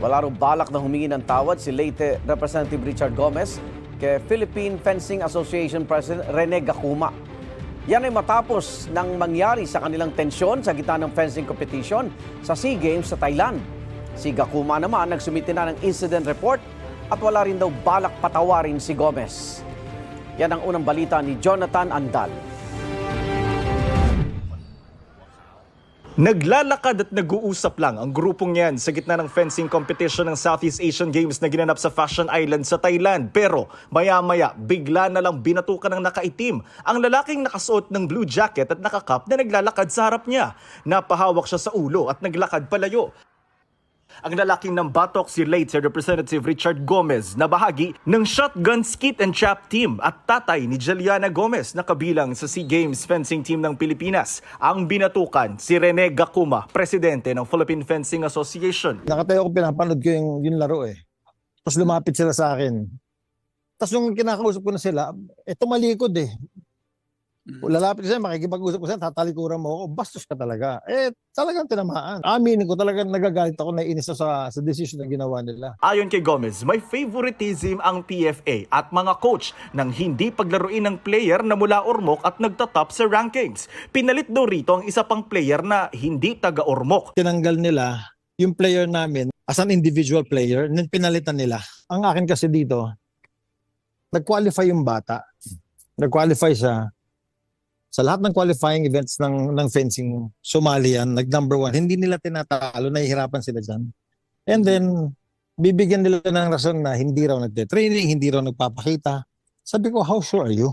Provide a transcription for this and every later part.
Wala raw balak na humingi ng tawad si late Representative Richard Gomez kay Philippine Fencing Association President Rene Gacuma. Yan ay matapos nang mangyari sa kanilang tensyon sa gitna ng fencing competition sa SEA Games sa Thailand. Si Gacuma naman nagsumite na ng incident report at wala rin daw balak patawarin si Gomez. Yan ang unang balita ni Jonathan Andal. Naglalakad at nag-uusap lang ang grupong yan sa gitna ng fencing competition ng Southeast Asian Games na ginanap sa Fashion Island sa Thailand. Pero maya-maya, bigla na lang binatukan ng nakaitim ang lalaking nakasuot ng blue jacket at nakakap na naglalakad sa harap niya. Napahawak siya sa ulo at naglakad palayo. Ang lalaking nambatok si late Representative Richard Gomez na bahagi ng Shotgun Skeet and Trap Team at tatay ni Jeliana Gomez na kabilang sa SEA Games fencing team ng Pilipinas. Ang binatukan si Rene Gacuma, presidente ng Philippine Fencing Association. Nakatayo ko, pinapanood ko yung laro eh. Tapos lumapit sila sa akin. Tapos nung kinakausap ko na sila, tumalikod eh. Lalapit siya, makikipag-usap ko siya, tatalikuran mo ako, bastos ka talaga. Talagang tinamaan. Aminin ko, talagang nagagalit ako, naiinis ako sa decision na ginawa nila. Ayon kay Gomez, may favoritism ang PFA at mga coach nang hindi paglaruin ng player na mula Ormoc at nagtatop sa rankings. Pinalit daw rito ang isa pang player na hindi taga-Ormoc. Tinanggal nila yung player namin as an individual player, then pinalitan nila. Ang akin kasi dito, nag-qualify yung bata. Nag-qualify siya. Sa lahat ng qualifying events ng fencing, sumali yan, nag-number 1. Hindi nila tinatalo, nahihirapan sila dyan. And then, bibigyan nila ng rason na hindi raw nagte-training, hindi raw nagpapakita. Sabi ko, how sure are you?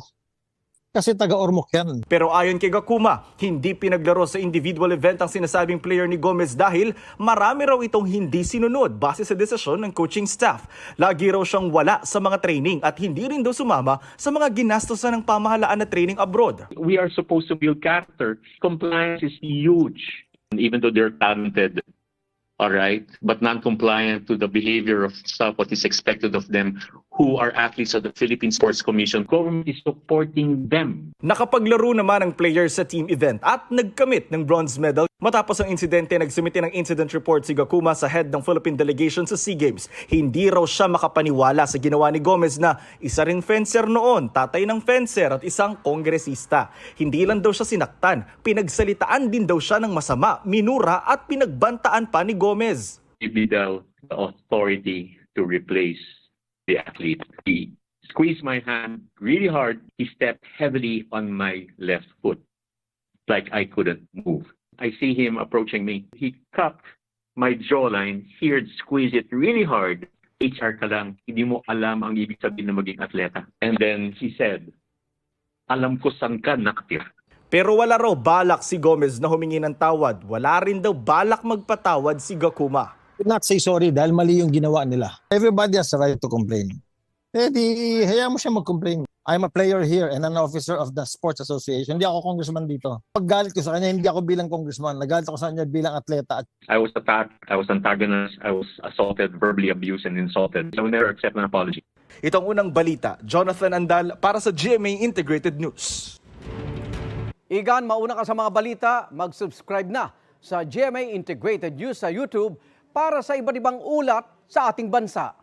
Kasi taga-Ormoc yan. Pero ayon kay Gacuma, hindi pinaglaro sa individual event ang sinasabing player ni Gomez dahil marami raw itong hindi sinunod base sa desisyon ng coaching staff. Lagi raw siyang wala sa mga training at hindi rin daw sumama sa mga ginastosan ng pamahalaan na training abroad. We are supposed to build character. Compliance is huge. Even though they're talented, all right, but non-compliant to the behavior of stuff, what is expected of them, who are athletes of the Philippine Sports Commission. Government is supporting them. Nakapaglaro naman ang player sa team event at nagkamit ng bronze medal. Matapos ang insidente, nagsumite ng incident report si Gacuma sa head ng Philippine delegation sa SEA Games. Hindi raw siya makapaniwala sa ginawa ni Gomez na isa ring fencer noon, tatay ng fencer at isang kongresista. Hindi lang daw siya sinaktan, pinagsalitaan din daw siya ng masama, minura at pinagbantaan pa ni Gomez. Give me the authority to replace the athlete. He squeezed my hand really hard. He stepped heavily on my left foot, like I couldn't move. I see him approaching me. He cupped my jawline here, squeezed it really hard. HR ka lang, hindi mo alam ang ibig sabihin na maging atleta. And then he said, alam ko saan ka nakatira. Pero wala raw balak si Gomez na humingi ng tawad. Wala rin daw balak magpatawad si Gacuma. Not say sorry dahil mali yung ginawa nila. Everybody has the right to complain. Di hayaan mo siya mag-complain. I'm a player here and an officer of the Sports Association. Hindi ako congressman dito. Paggalit ko sa kanya, hindi ako bilang congressman. Nagalit ako sa kanya bilang atleta. I was attacked, I was antagonized, I was assaulted, verbally abused and insulted. I will never accept an apology. Itong unang balita, Jonathan Andal para sa GMA Integrated News. Igan, mauna ka sa mga balita, mag-subscribe na sa GMA Integrated News sa YouTube para sa iba't ibang ulat sa ating bansa.